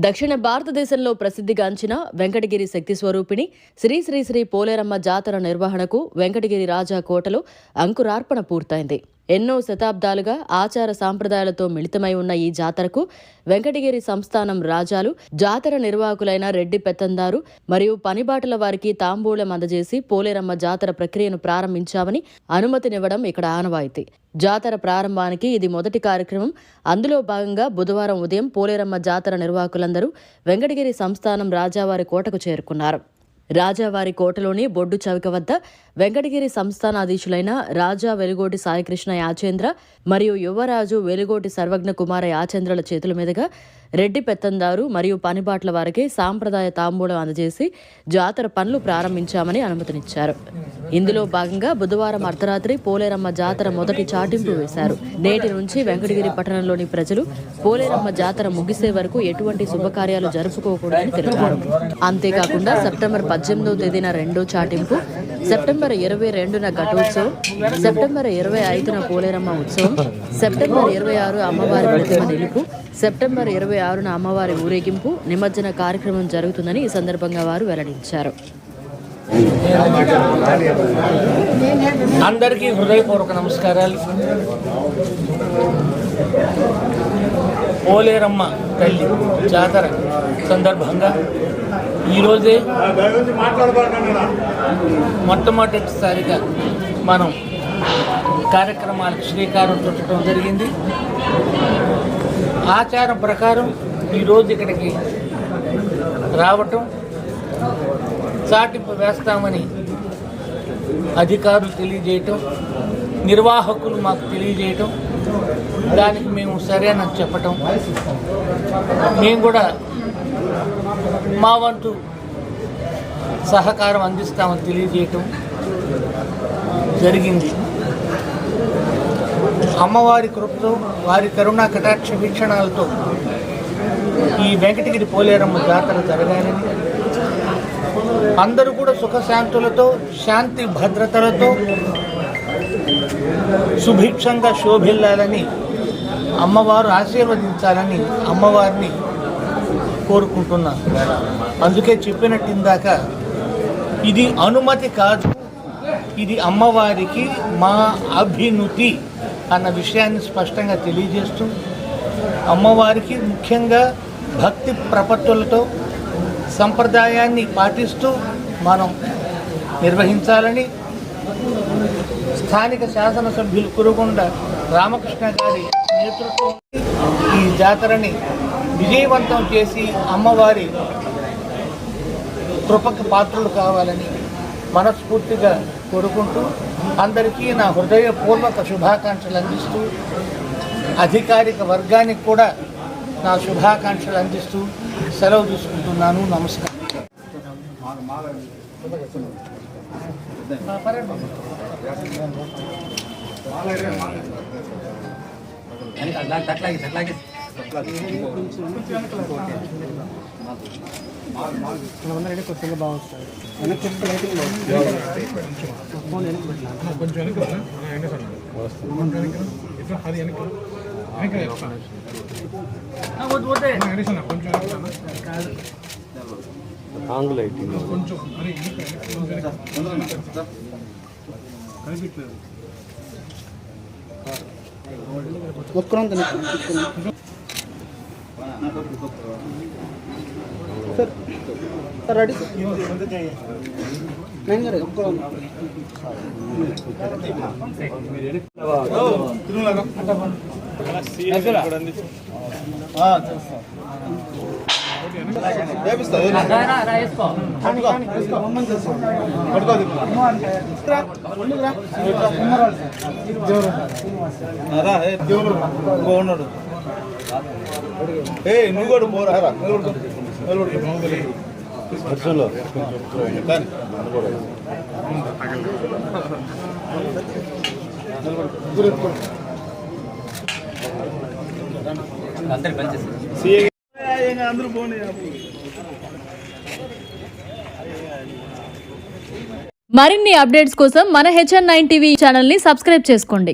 దక్షిణ భారతదేశంలో ప్రసిద్ధిగాంచిన వెంకటగిరి శక్తి స్వరూపిణి శ్రీ శ్రీ శ్రీ పోలేరమ్మ జాతర నిర్వహణకు వెంకటగిరి రాజా కోటలో అంకురార్పణ పూర్తయింది. ఎన్నో శతాబ్దాలుగా ఆచార సాంప్రదాయాలతో మిళితమై ఉన్న ఈ జాతరకు వెంకటగిరి సంస్థానం రాజాలు, జాతర నిర్వాహకులైన రెడ్డి పెత్తందారు మరియు పనిబాటల వారికి తాంబూలం అందజేసి పోలేరమ్మ జాతర ప్రక్రియను ప్రారంభించామని అనుమతినివ్వడం ఇక్కడ ఆనవాయితీ. జాతర ప్రారంభానికి ఇది మొదటి కార్యక్రమం. అందులో భాగంగా బుధవారం ఉదయం పోలేరమ్మ జాతర నిర్వాహకులందరూ వెంకటగిరి సంస్థానం రాజావారి కోటకు చేరుకున్నారు. రాజావారి కోటలోని బొడ్డు చవిక వద్ద వెంకటగిరి సంస్థానాధీశులైన రాజా వెలుగోటి సాయికృష్ణ యాచేంద్ర మరియు యువరాజు వెలుగోటి సర్వజ్ఞ కుమార యాచేంద్రల చేతుల మీదుగా రెడ్డి పెత్తందారు మరియు పనిబాట్ల వారికి సాంప్రదాయ తాంబూలం అందజేసి జాతర పనులు ప్రారంభించామని అనుమతినిచ్చారు. ఇందులో భాగంగా బుధవారం అర్ధరాత్రి పోలేరమ్మ జాతర మొదటి చాటింపు వేశారు. నేటి నుంచి వెంకటగిరి పట్టణంలోని ప్రజలు పోలేరమ్మ జాతర ముగిసే వరకు ఎటువంటి శుభకార్యాలు జరుపుకోకూడదని తెలిపారు. అంతేకాకుండా సెప్టెంబర్ 18వ తేదీన రెండో చాటింపు, సెప్టెంబర్ 22న ఘటోత్సవం, సెప్టెంబర్ 25న పోలేరమ్మ ఉత్సవం, సెప్టెంబర్ 26 అమ్మవారి ప్రతిమ నిలుపు, సెప్టెంబర్ 26న అమ్మవారి ఊరేగింపు, నిమజ్జన కార్యక్రమం జరుగుతుందని ఈ సందర్భంగా వారు వెల్లడించారు. అందరికీ హృదయపూర్వక నమస్కారాలు. పోలేరమ్మ తల్లి జాతర సందర్భంగా ఈరోజే మొట్టమొదటిసారిగా మనం కార్యక్రమాలకు శ్రీకారం చుట్టడం జరిగింది. ఆచారం ప్రకారం ఈరోజు ఇక్కడికి రావటం, చాటింపు వేస్తామని అధికారులు తెలియజేయటం, నిర్వాహకులు మాకు తెలియజేయటం, దానికి మేము సరేనని చెప్పటం, మేము కూడా మా వంతు సహకారం అందిస్తామని తెలియజేయటం జరిగింది. అమ్మవారి కృపతో, వారి కరుణా కటాక్ష వీక్షణాలతో ఈ వెంకటగిరి పోలేరమ్మ జాతర జరగాలని, అందరూ కూడా సుఖశాంతులతో, శాంతి భద్రతలతో సుభిక్షంగా శోభిల్లాలని, అమ్మవారు ఆశీర్వదించాలని అమ్మవారిని కోరుకుంటున్నాను. అందుకే చెప్పినట్టు ఇందాక, ఇది అనుమతి కాదు, ఇది అమ్మవారికి మా అభినుతి అన్న విషయాన్ని స్పష్టంగా తెలియజేస్తూ, అమ్మవారికి ముఖ్యంగా భక్తి ప్రపత్తులతో సంప్రదాయాన్ని పాటిస్తూ మనం నిర్వహించాలని స్థానిక శాసనసభ్యులు కురుగొండ రామకృష్ణ గారి నేతృత్వం ఈ జాతరని విజయవంతం చేసి అమ్మవారి కృపకు పాత్రలు కావాలని మనస్ఫూర్తిగా కోరుకుంటూ, అందరికీ నా హృదయపూర్వక శుభాకాంక్షలు అందిస్తూ, అధికారిక వర్గానికి కూడా నా శుభాకాంక్షలు అందిస్తూ సెలవు తీసుకుంటున్నాను. నమస్కారం. కొత్తగా బాగుంటుంది. ఆంగ్ల ఒక్కరంత सर रेडी नहीं करे నువ్వు కూడా పోరా అందరూ పోనీ. మరిన్ని అప్డేట్స్ కోసం మన HN9 టీవీ ఛానల్ ని సబ్స్క్రైబ్ చేసుకోండి.